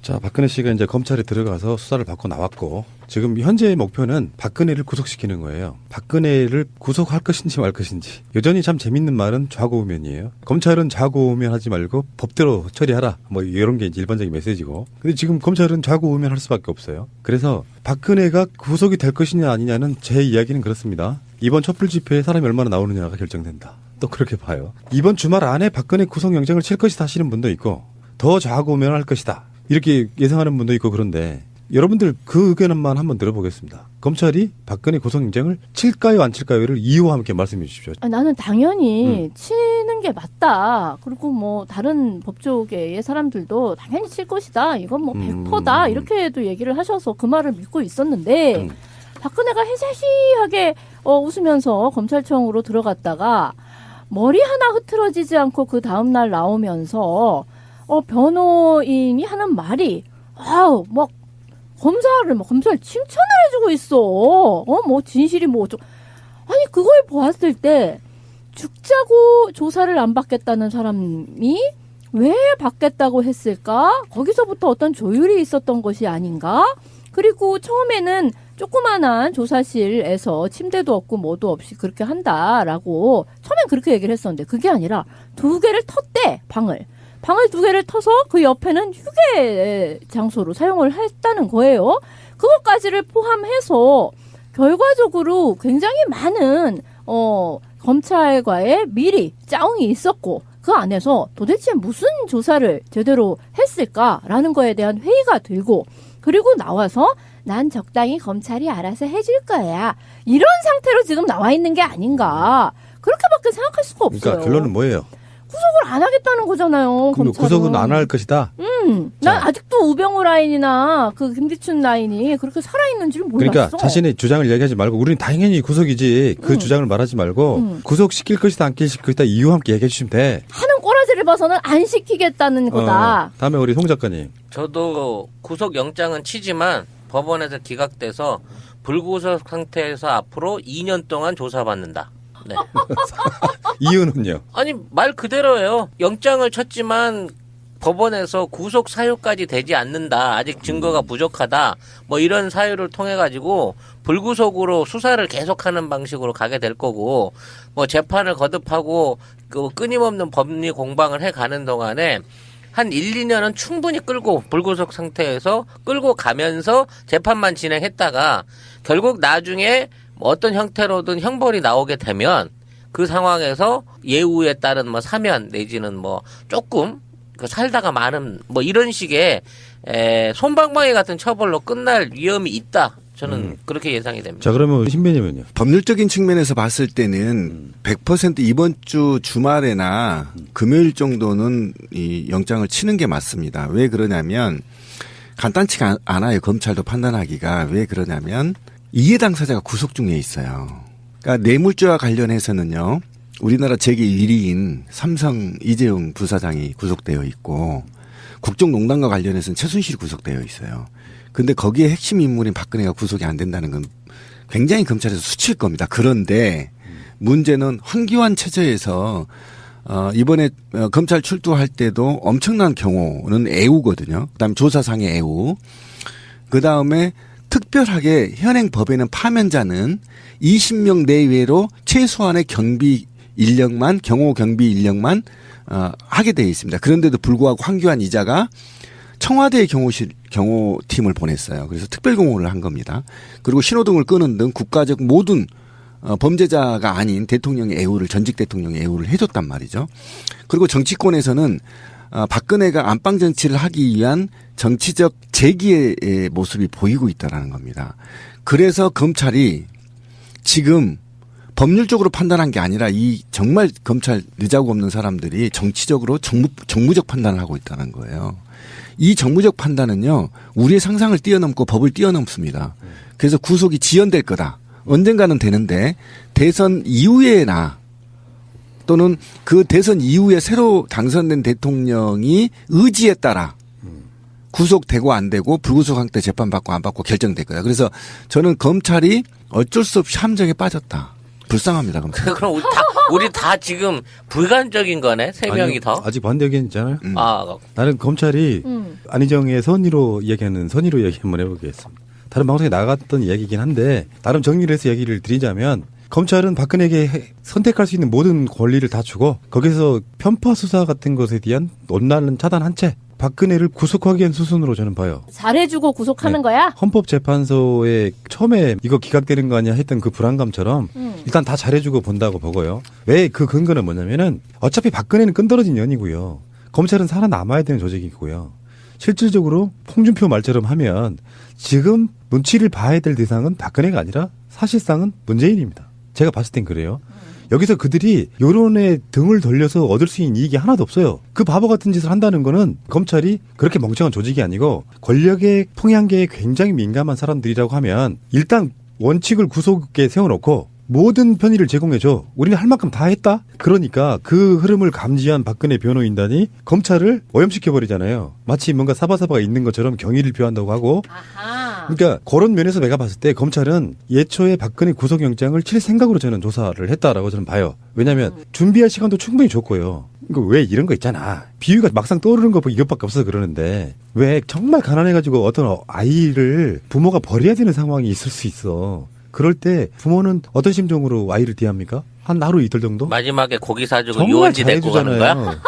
자, 박근혜 씨가 이제 검찰에 들어가서 수사를 받고 나왔고 지금 현재의 목표는 박근혜를 구속시키는 거예요. 박근혜를 구속할 것인지 말 것인지. 여전히 참 재밌는 말은 좌고우면이에요. 검찰은 좌고우면하지 말고 법대로 처리하라. 뭐 이런 게 이제 일반적인 메시지고. 근데 지금 검찰은 좌고우면할 수밖에 없어요. 그래서 박근혜가 구속이 될 것이냐 아니냐는 제 이야기는 그렇습니다. 이번 촛불 집회에 사람이 얼마나 나오느냐가 결정된다. 또 그렇게 봐요. 이번 주말 안에 박근혜 구속영장을 칠 것이다 하시는 분도 있고 더 좌고우면할 것이다. 이렇게 예상하는 분도 있고 그런데 여러분들 그 의견만 한번 들어보겠습니다. 검찰이 박근혜 구속영장을 칠까요 안 칠까요를 이유와 함께 말씀해 주십시오. 나는 당연히 치는 게 맞다. 그리고 뭐 다른 법조계의 사람들도 당연히 칠 것이다. 이건 뭐 100%다. 이렇게도 얘기를 하셔서 그 말을 믿고 있었는데 박근혜가 해세시하게 웃으면서 검찰청으로 들어갔다가 머리 하나 흐트러지지 않고 그 다음날 나오면서 변호인이 하는 말이 막 검사를 칭찬을 해주고 있어. 뭐 진실이 뭐 어쩌고. 아니 그걸 보았을 때 죽자고 조사를 안 받겠다는 사람이 왜 받겠다고 했을까? 거기서부터 어떤 조율이 있었던 것이 아닌가? 그리고 처음에는 조그만한 조사실에서 침대도 없고 뭐도 없이 그렇게 한다라고 처음엔 그렇게 얘기를 했었는데 그게 아니라 2개를 텄대. 방을 2개를 터서 그 옆에는 휴게 장소로 사용을 했다는 거예요. 그것까지를 포함해서 결과적으로 굉장히 많은 검찰과의 미리 짜웅이 있었고 그 안에서 도대체 무슨 조사를 제대로 했을까라는 거에 대한 회의가 들고 그리고 나와서 난 적당히 검찰이 알아서 해줄 거야. 이런 상태로 지금 나와 있는 게 아닌가. 그렇게밖에 생각할 수가 없어요. 그러니까 결론은 뭐예요? 구속을 안 하겠다는 거잖아요. 그럼 구속은 안 할 것이다? 난 아직도 우병우 라인이나 그 김기춘 라인이 그렇게 살아있는지를 몰랐어. 그러니까 자신의 주장을 얘기하지 말고 우리는 당연히 구속이지 그 주장을 말하지 말고 구속시킬 것이다 안 시킬 것이다 이유와 함께 얘기해 주시면 돼. 하는 꼬라지를 봐서는 안 시키겠다는 거다. 다음에 우리 송 작가님. 저도 구속영장은 치지만 법원에서 기각돼서 불구속 상태에서 앞으로 2년 동안 조사받는다. 네. 이유는요? 아니 말 그대로예요. 영장을 쳤지만 법원에서 구속 사유까지 되지 않는다. 아직 증거가 부족하다. 뭐 이런 사유를 통해 가지고 불구속으로 수사를 계속하는 방식으로 가게 될 거고 뭐 재판을 거듭하고 그 끊임없는 법리 공방을 해 가는 동안에 한 1, 2년은 충분히 끌고 불구속 상태에서 끌고 가면서 재판만 진행했다가 결국 나중에 어떤 형태로든 형벌이 나오게 되면 그 상황에서 예우에 따른 뭐 사면 내지는 뭐 조금 그 살다가 많은 뭐 이런 식의 솜방망이 같은 처벌로 끝날 위험이 있다. 저는 그렇게 예상이 됩니다. 자, 그러면 신변님은요? 법률적인 측면에서 봤을 때는 100% 이번 주 주말에나 금요일 정도는 이 영장을 치는 게 맞습니다. 왜 그러냐면 간단치가 않아요. 검찰도 판단하기가. 왜 그러냐면 이해 당사자가 구속 중에 있어요. 그러니까 뇌물죄와 관련해서는요. 우리나라 재계 1위인 삼성 이재용 부사장이 구속되어 있고 국정농단과 관련해서는 최순실이 구속되어 있어요. 근데 거기에 핵심 인물인 박근혜가 구속이 안 된다는 건 굉장히 검찰에서 수치일 겁니다. 그런데 문제는 황교안 체제에서 이번에 검찰 출두할 때도 엄청난 경우는 애우거든요. 그다음에 조사상의 애우. 그다음에 특별하게 현행 법에는 파면자는 20명 내외로 최소한의 경비 인력만 경호 경비 인력만 하게 되어 있습니다. 그런데도 불구하고 황교안 이자가 청와대의 경호팀을 보냈어요. 그래서 특별공호를 한 겁니다. 그리고 신호등을 끄는 등 국가적 모든 범죄자가 아닌 대통령의 애우를 전직 대통령의 애우를 해줬단 말이죠. 그리고 정치권에서는 박근혜가 안방 정치를 하기 위한 정치적 재기의 모습이 보이고 있다는 겁니다. 그래서 검찰이 지금 법률적으로 판단한 게 아니라 이 정말 검찰 느자고 없는 사람들이 정치적으로 정무적 판단을 하고 있다는 거예요. 이 정무적 판단은요. 우리의 상상을 뛰어넘고 법을 뛰어넘습니다. 그래서 구속이 지연될 거다. 언젠가는 되는데 대선 이후에나 또는 그 대선 이후에 새로 당선된 대통령이 의지에 따라 구속되고 안 되고 불구속 상태 재판받고 안 받고 결정될 거야. 그래서 저는 검찰이 어쩔 수 없이 함정에 빠졌다. 불쌍합니다. 검찰. 그럼 우리 다 지금 불간적인 거네. 세 명이 아니요, 더. 아직 반대 의견 있잖아요. 아, 나는 검찰이 안희정의 선의로 얘기 한번 해보겠습니다. 다른 방송에 나갔던 이야기이긴 한데 나름 정리를 해서 얘기를 드리자면 검찰은 박근혜에게 선택할 수 있는 모든 권리를 다 주고 거기서 편파 수사 같은 것에 대한 논란은 차단한 채 박근혜를 구속하기 위한 수순으로 저는 봐요. 잘해주고 구속하는 네. 거야? 헌법재판소에 처음에 이거 기각되는 거 아니야 했던 그 불안감처럼 일단 다 잘해주고 본다고 보고요. 왜 그 근거는 뭐냐면은 어차피 박근혜는 끈떨어진 년이고요. 검찰은 살아남아야 되는 조직이고요. 실질적으로 홍준표 말처럼 하면 지금 눈치를 봐야 될 대상은 박근혜가 아니라 사실상은 문재인입니다. 제가 봤을 땐 그래요. 여기서 그들이 여론에 등을 돌려서 얻을 수 있는 이익이 하나도 없어요. 그 바보 같은 짓을 한다는 거는 검찰이 그렇게 멍청한 조직이 아니고 권력의 통양계에 굉장히 민감한 사람들이라고 하면 일단 원칙을 구속에 세워놓고 모든 편의를 제공해줘. 우리는 할 만큼 다 했다? 그러니까 그 흐름을 감지한 박근혜 변호인단이 검찰을 오염시켜버리잖아요. 마치 뭔가 사바사바가 있는 것처럼 경위를 표한다고 하고. 아하. 그러니까 그런 면에서 내가 봤을 때 검찰은 예초에 박근혜 구속영장을 칠 생각으로 저는 조사를 했다라고 저는 봐요. 왜냐하면 준비할 시간도 충분히 줬고요. 그러니까 왜 이런 거 있잖아. 비유가 막상 떠오르는 거 보고 이것밖에 없어서 그러는데 왜 정말 가난해가지고 어떤 아이를 부모가 버려야 되는 상황이 있을 수 있어. 그럴 때 부모는 어떤 심정으로 아이를 대합니까? 한 하루 이틀 정도? 마지막에 고기 사주고 정말 유원지 데리고 가는 거야? 잘해주잖아요.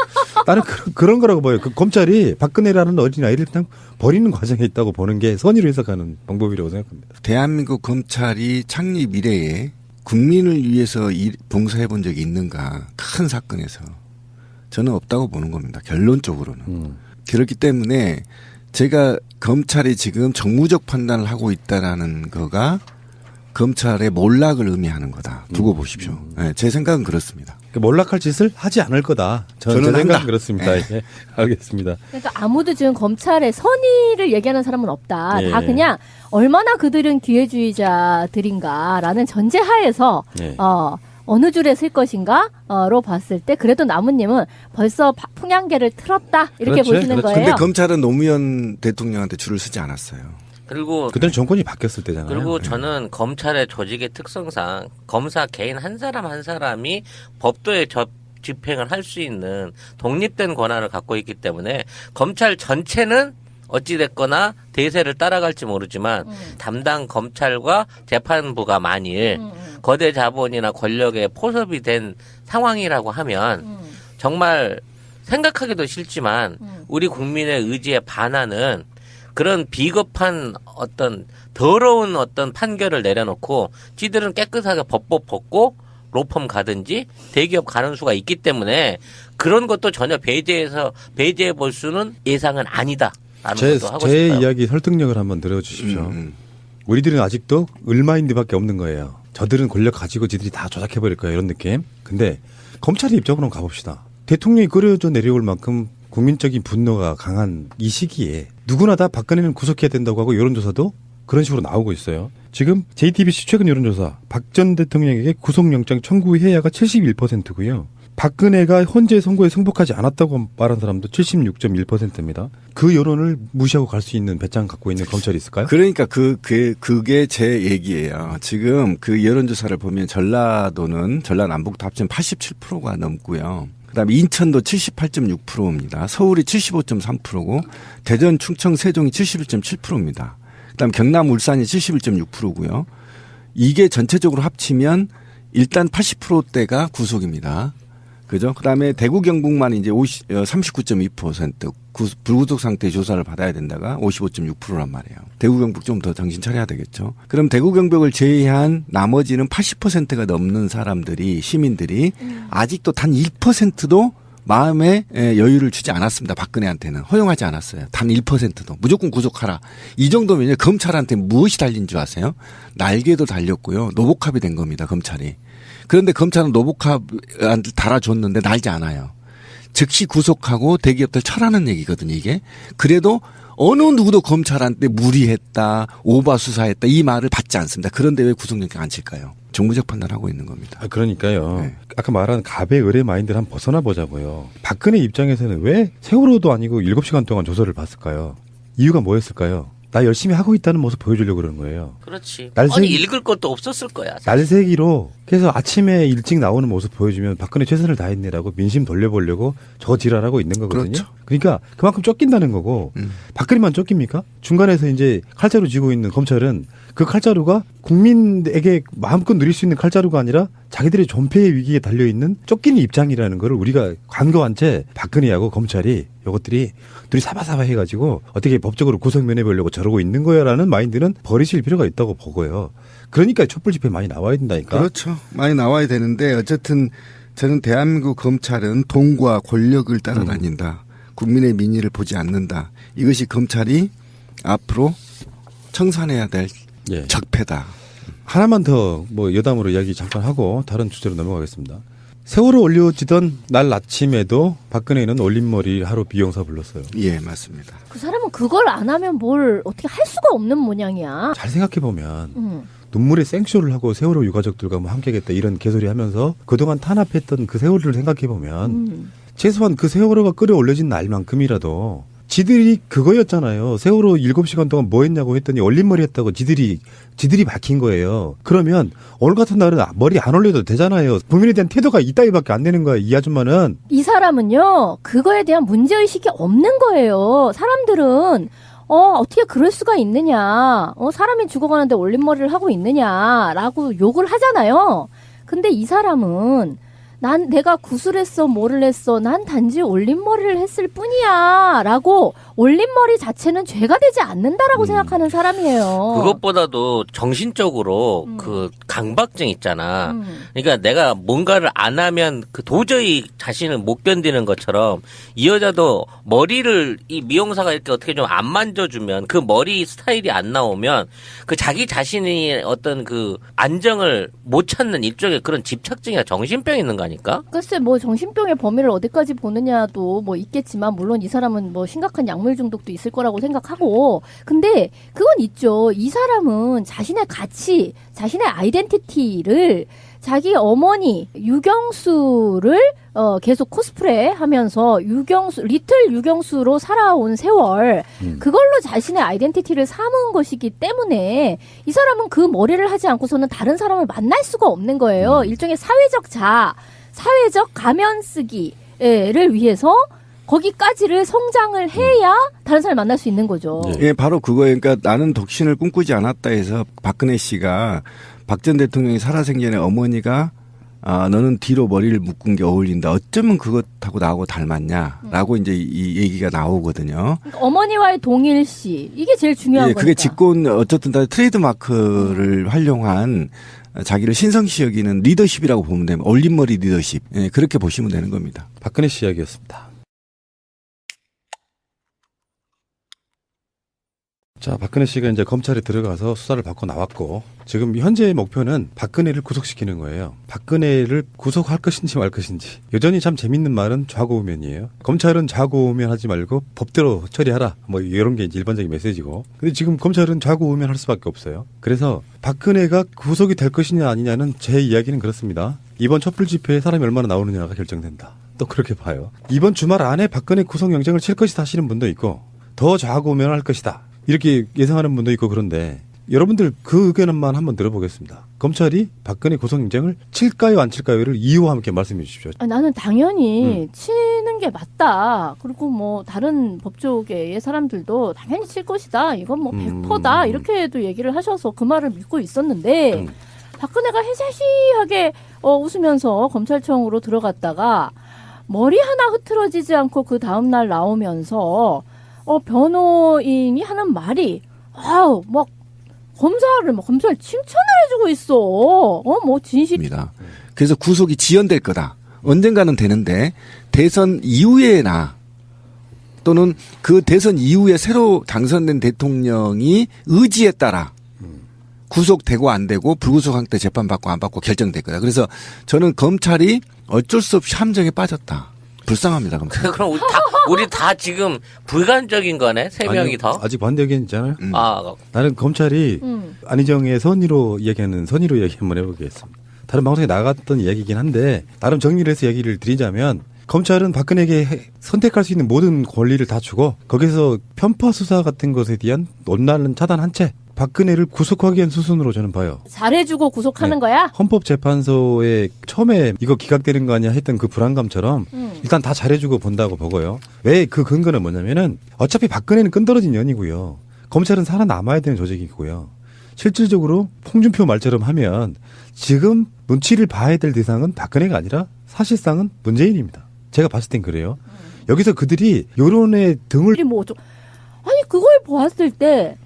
나는 그런 거라고 봐요. 그 검찰이 박근혜라는 어린 아이를 그냥 버리는 과정에 있다고 보는 게 선의로 해석하는 방법이라고 생각합니다. 대한민국 검찰이 창립 이래에 국민을 위해서 봉사해 본 적이 있는가. 큰 사건에서. 저는 없다고 보는 겁니다. 결론적으로는. 그렇기 때문에 제가 검찰이 지금 정무적 판단을 하고 있다라는 거가 검찰의 몰락을 의미하는 거다. 두고 보십시오. 네, 제 생각은 그렇습니다. 몰락할 짓을 하지 않을 거다. 저는 저는 생각은 한다. 그렇습니다. 네. 예, 알겠습니다. 그러니까 아무도 지금 검찰의 선의를 얘기하는 사람은 없다. 예. 다 그냥 얼마나 그들은 기회주의자들인가라는 전제하에서 예. 어느 줄에 쓸 것인가로 봤을 때 그래도 나무님은 벌써 풍향계를 틀었다 이렇게 그렇죠. 보시는 그렇죠. 거예요. 근데 검찰은 노무현 대통령한테 줄을 서지 않았어요. 그리고 그때는 정권이 바뀌었을 때잖아요. 그리고 예. 저는 검찰의 조직의 특성상 검사 개인 한 사람 한 사람이 법도에 집행을 할 수 있는 독립된 권한을 갖고 있기 때문에 검찰 전체는 어찌됐거나 대세를 따라갈지 모르지만 담당 검찰과 재판부가 만일 거대 자본이나 권력에 포섭이 된 상황이라고 하면 정말 생각하기도 싫지만 우리 국민의 의지에 반하는 그런 비겁한 어떤 더러운 어떤 판결을 내려놓고 지들은 깨끗하게 법법 벗고 로펌 가든지 대기업 가는 수가 있기 때문에 그런 것도 전혀 배제해 볼 수는 예상은 아니다. 제 하고 싶어요. 이야기 설득력을 한번 들어주십시오. 우리들은 아직도 을마인드밖에 없는 거예요. 저들은 권력 가지고 지들이 다 조작해버릴 거예요. 이런 느낌. 근데 검찰의 입장으로 가봅시다. 대통령이 끌어져 내려올 만큼 국민적인 분노가 강한 이 시기에 누구나 다 박근혜는 구속해야 된다고 하고 여론조사도 그런 식으로 나오고 있어요. 지금 JTBC 최근 여론조사 박 전 대통령에게 구속영장 청구해야가 71%고요. 박근혜가 헌재 선고에 승복하지 않았다고 말한 사람도 76.1%입니다. 그 여론을 무시하고 갈 수 있는 배짱 갖고 있는 검찰이 있을까요? 그러니까 그게 제 얘기예요. 지금 그 여론조사를 보면 전라도 남북도 합치면 87%가 넘고요. 그다음에 인천도 78.6%입니다. 서울이 75.3%고 대전, 충청, 세종이 71.7%입니다. 그다음 경남, 울산이 71.6%고요. 이게 전체적으로 합치면 일단 80%대가 구속입니다. 그죠? 그다음에 대구 경북만 이제 39.2% 불구속 상태 조사를 받아야 된다가 55.6%란 말이에요. 대구 경북 좀 더 정신 차려야 되겠죠. 그럼 대구 경북을 제외한 나머지는 80%가 넘는 사람들이 시민들이 아직도 단 1%도 마음에 여유를 주지 않았습니다. 박근혜한테는 허용하지 않았어요. 단 1%도 무조건 구속하라. 이 정도면 검찰한테 무엇이 달린 줄 아세요? 날개도 달렸고요. 노복합이 된 겁니다. 검찰이. 그런데 검찰은 노복합을 달아줬는데 날지 않아요. 즉시 구속하고 대기업들 철하는 얘기거든요. 이게. 그래도 어느 누구도 검찰한테 무리했다, 오바 수사했다 이 말을 받지 않습니다. 그런데 왜 구속영장 안 칠까요? 정무적 판단하고 있는 겁니다. 그러니까요. 네. 아까 말한 갑의 을의 마인드를 한번 벗어나 보자고요. 박근혜 입장에서는 왜 세월호도 아니고 7시간 동안 조사를 받을까요? 이유가 뭐였을까요? 나 열심히 하고 있다는 모습 보여주려고 그러는 거예요. 그렇지. 날쌘- 아니 읽을 것도 없었을 거야. 사실. 날새기로 그래서 아침에 일찍 나오는 모습 보여주면 박근혜 최선을 다했네라고 민심 돌려보려고 저 지랄하고 있는 거거든요. 그렇죠. 그러니까 그만큼 쫓긴다는 거고 박근혜만 쫓깁니까? 중간에서 이제 칼자루 쥐고 있는 검찰은 그 칼자루가 국민에게 마음껏 누릴 수 있는 칼자루가 아니라 자기들의 존폐의 위기에 달려있는 쫓기는 입장이라는 거를 우리가 간과한 채 박근혜하고 검찰이 이것들이 둘이 사바사바 해가지고 어떻게 법적으로 구속면해보려고 저러고 있는 거야라는 마인드는 버리실 필요가 있다고 보고요. 그러니까 촛불 집회 많이 나와야 된다니까. 그렇죠. 많이 나와야 되는데 어쨌든 저는 대한민국 검찰은 돈과 권력을 따라다닌다. 국민의 민의를 보지 않는다. 이것이 검찰이 앞으로 청산해야 될 예. 적폐다. 하나만 더 뭐 여담으로 이야기 잠깐 하고 다른 주제로 넘어가겠습니다. 세월호 올려지던 날 아침에도 박근혜는 올림머리 하루 비용사 불렀어요. 예, 맞습니다. 그 사람은 그걸 안 하면 뭘 어떻게 할 수가 없는 모양이야. 잘 생각해보면 눈물의 생쇼를 하고 세월호 유가족들과 뭐 함께하겠다 이런 개소리 하면서 그동안 탄압했던 그 세월호를 생각해보면 최소한 그 세월호가 끌어올려진 날만큼이라도 지들이 그거였잖아요. 세월호 7시간 동안 뭐 했냐고 했더니 올림머리 했다고 지들이 밝힌 거예요. 그러면 오늘 같은 날은 머리 안 올려도 되잖아요. 국민에 대한 태도가 이따위밖에 안 되는 거야. 이 아줌마는. 이 사람은요, 그거에 대한 문제의식이 없는 거예요. 사람들은, 어떻게 그럴 수가 있느냐. 사람이 죽어가는데 올림머리를 하고 있느냐라고 욕을 하잖아요. 근데 이 사람은, 내가 구슬했어, 뭐를 했어, 난 단지 올림머리를 했을 뿐이야. 라고 올림머리 자체는 죄가 되지 않는다라고 생각하는 사람이에요. 그것보다도 정신적으로 그 강박증 있잖아. 그러니까 내가 뭔가를 안 하면 그 도저히 자신을 못 견디는 것처럼 이 여자도 머리를 이 미용사가 이렇게 어떻게 좀 안 만져주면 그 머리 스타일이 안 나오면 그 자기 자신이 어떤 그 안정을 못 찾는 일종의 그런 집착증이나 정신병이 있는 거 아닐까? 글쎄 뭐 정신병의 범위를 어디까지 보느냐도 뭐 있겠지만 물론 이 사람은 뭐 심각한 약물 중독도 있을 거라고 생각하고 근데 그건 있죠. 이 사람은 자신의 가치, 자신의 아이덴티티를 자기 어머니 유경수를 계속 코스프레 하면서 리틀 유경수로 살아온 세월 그걸로 자신의 아이덴티티를 삼은 것이기 때문에 이 사람은 그 머리를 하지 않고서는 다른 사람을 만날 수가 없는 거예요. 일종의 사회적 가면 쓰기를 위해서 거기까지를 성장을 해야 다른 사람을 만날 수 있는 거죠. 예, 바로 그거예요. 그러니까 나는 독신을 꿈꾸지 않았다 해서 박근혜 씨가 박 전 대통령이 살아생전에 어머니가 너는 뒤로 머리를 묶은 게 어울린다. 어쩌면 그것하고 나하고 닮았냐라고 이제 이 얘기가 나오거든요. 그러니까 어머니와의 동일시 이게 제일 중요한 예, 거니까. 그게 직권 어쨌든 다 트레이드 마크를 활용한 자기를 신성시 여기는 리더십이라고 보면 됩니다. 올림머리 리더십. 예, 그렇게 보시면 되는 겁니다. 박근혜 씨 이야기였습니다. 자, 박근혜 씨가 이제 검찰에 들어가서 수사를 받고 나왔고 지금 현재의 목표는 박근혜를 구속시키는 거예요. 박근혜를 구속할 것인지 말 것인지. 여전히 참 재밌는 말은 좌고우면이에요. 검찰은 좌고우면 하지 말고 법대로 처리하라. 뭐 이런 게 이제 일반적인 메시지고. 근데 지금 검찰은 좌고우면 할 수밖에 없어요. 그래서 박근혜가 구속이 될 것이냐 아니냐는 제 이야기는 그렇습니다. 이번 촛불 집회에 사람이 얼마나 나오느냐가 결정된다. 또 그렇게 봐요. 이번 주말 안에 박근혜 구속영장을 칠 것이다 하시는 분도 있고 더 좌고우면 할 것이다. 이렇게 예상하는 분도 있고 그런데 여러분들 그 의견만 한번 들어보겠습니다. 검찰이 박근혜 구속영장을 칠까요 안 칠까요를 이유와 함께 말씀해 주십시오. 나는 당연히 치는 게 맞다. 그리고 뭐 다른 법조계의 사람들도 당연히 칠 것이다. 이건 뭐 100%다. 이렇게도 얘기를 하셔서 그 말을 믿고 있었는데 박근혜가 해세시하게 웃으면서 검찰청으로 들어갔다가 머리 하나 흐트러지지 않고 그 다음날 나오면서 변호인이 하는 말이, 막, 검사를 칭찬을 해주고 있어. 뭐, 진실. 입니다. 그래서 구속이 지연될 거다. 언젠가는 되는데, 대선 이후에나, 또는 그 대선 이후에 새로 당선된 대통령이 의지에 따라, 구속되고 안 되고, 불구속 때 재판받고 안 받고 결정될 거다. 그래서 저는 검찰이 어쩔 수 없이 함정에 빠졌다. 불쌍합니다, 검찰. 그럼 우리 다 지금 불간적인 거네? 세 명이 더? 아직 반대 의견 있잖아요. 나는 검찰이 안희정의 선의로 이야기하는 선의로 이야기 한번 해보겠습니다. 다른 방송에 나갔던 이야기이긴 한데 나름 정리를 해서 얘기를 드리자면 검찰은 박근혜에게 선택할 수 있는 모든 권리를 다 주고 거기서 편파 수사 같은 것에 대한 논란은 차단한 채 박근혜를 구속하기 위한 수순으로 저는 봐요. 잘해주고 구속하는 네. 거야? 헌법재판소에 처음에 이거 기각되는 거 아니야 했던 그 불안감처럼 일단 다 잘해주고 본다고 보고요. 왜 그 근거는 뭐냐면은 어차피 박근혜는 끈떨어진 년이고요. 검찰은 살아남아야 되는 조직이고요. 실질적으로 홍준표 말처럼 하면 지금 눈치를 봐야 될 대상은 박근혜가 아니라 사실상은 문재인입니다. 제가 봤을 땐 그래요. 여기서 그들이 여론의 등을 아니 그걸 보았을 때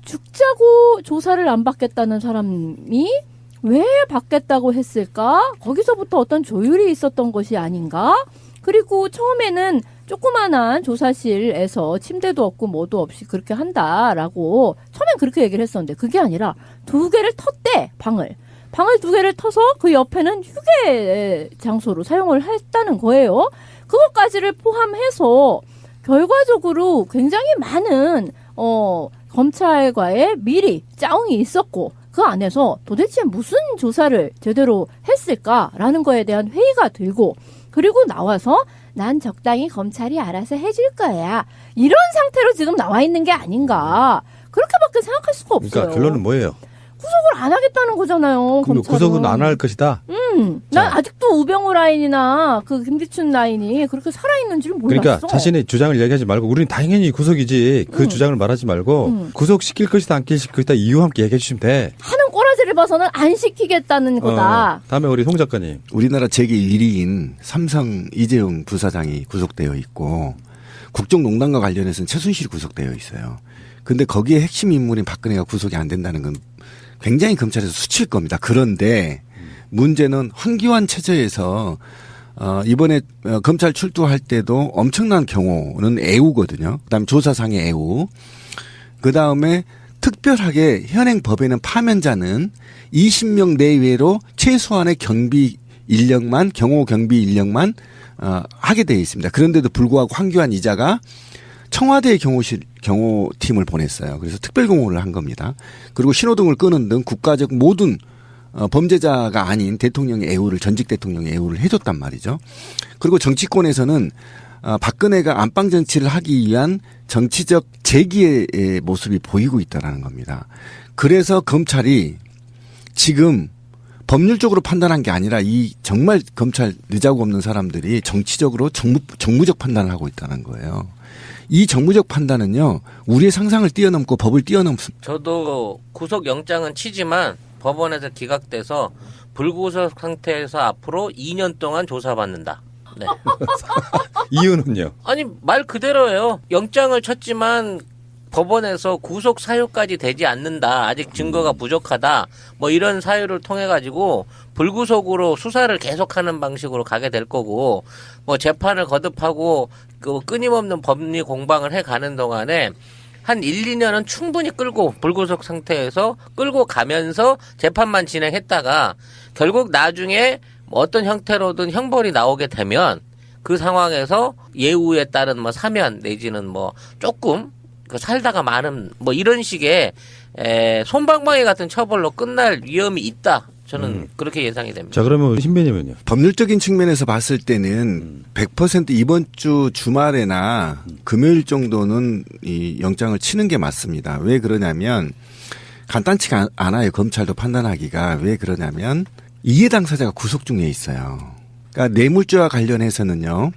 죽자고 조사를 안 받겠다는 사람이 왜 받겠다고 했을까? 거기서부터 어떤 조율이 있었던 것이 아닌가? 그리고 처음에는 조그만한 조사실에서 침대도 없고 뭐도 없이 그렇게 한다라고 처음엔 그렇게 얘기를 했었는데 그게 아니라 2개를 텄대, 방을 2개를 터서 그 옆에는 휴게 장소로 사용을 했다는 거예요. 그것까지를 포함해서 결과적으로 굉장히 많은 검찰과의 미리 짜웅이 있었고 그 안에서 도대체 무슨 조사를 제대로 했을까라는 거에 대한 회의가 들고 그리고 나와서 난 적당히 검찰이 알아서 해줄 거야. 이런 상태로 지금 나와 있는 게 아닌가. 그렇게밖에 생각할 수가 없어요. 그러니까 결론은 뭐예요? 구속을 안 하겠다는 거잖아요. 그럼 검찰은. 구속은 안 할 것이다. 난 아직도 우병우 라인이나 그 김기춘 라인이 그렇게 살아있는 줄 몰랐어. 그러니까 자신의 주장을 이야기하지 말고 우리는 당연히 구속이지 그 주장을 말하지 말고 구속시킬 것이다 안 시킬 것이다 이유 함께 얘기해 주시면 돼. 하는 꼬라지를 봐서는 안 시키겠다는 거다. 다음에 우리 송 작가님. 우리나라 재계 1위인 삼성 이재용 부사장이 구속되어 있고 국정농단과 관련해서는 최순실이 구속되어 있어요. 근데 거기에 핵심 인물인 박근혜가 구속이 안 된다는 건 굉장히 검찰에서 수치일 겁니다. 그런데 문제는 황교안 체제에서 이번에 검찰 출두할 때도 엄청난 경우는 애우거든요. 그다음에 조사상의 애우. 그다음에 특별하게 현행 법에는 파면자는 20명 내외로 최소한의 경비 인력만 경호 경비 인력만 하게 되어 있습니다. 그런데도 불구하고 황교안 이자가 청와대의 경호팀을 보냈어요. 그래서 특별경호를 한 겁니다. 그리고 신호등을 끄는 등 국가적 모든 범죄자가 아닌 대통령의 애우를 전직 대통령의 애우를 해줬단 말이죠. 그리고 정치권에서는 박근혜가 안방 정치를 하기 위한 정치적 재기의 모습이 보이고 있다는 겁니다. 그래서 검찰이 지금 법률적으로 판단한 게 아니라 이 정말 검찰 느자고 없는 사람들이 정치적으로 정무적 판단을 하고 있다는 거예요. 이 정무적 판단은요, 우리의 상상을 뛰어넘고 법을 뛰어넘습니다. 저도 구속영장은 치지만 법원에서 기각돼서 불구속 상태에서 앞으로 2년 동안 조사받는다. 네. 이유는요? 아니 말 그대로예요. 영장을 쳤지만 법원에서 구속 사유까지 되지 않는다. 아직 증거가 부족하다. 뭐 이런 사유를 통해 가지고 불구속으로 수사를 계속하는 방식으로 가게 될 거고 뭐 재판을 거듭하고 그 끊임없는 법리 공방을 해 가는 동안에 한 1, 2년은 충분히 끌고 불구속 상태에서 끌고 가면서 재판만 진행했다가 결국 나중에 뭐 어떤 형태로든 형벌이 나오게 되면 그 상황에서 예우에 따른 뭐 사면 내지는 뭐 조금 그 살다가 많은 뭐 이런 식의 솜방망이 같은 처벌로 끝날 위험이 있다. 저는 그렇게 예상이 됩니다. 자, 그러면 신변님은요? 법률적인 측면에서 봤을 때는 100% 이번 주 주말에나 금요일 정도는 이 영장을 치는 게 맞습니다. 왜 그러냐면 간단치가 않아요. 검찰도 판단하기가. 왜 그러냐면 이해 당사자가 구속 중에 있어요. 그러니까 뇌물죄와 관련해서는요.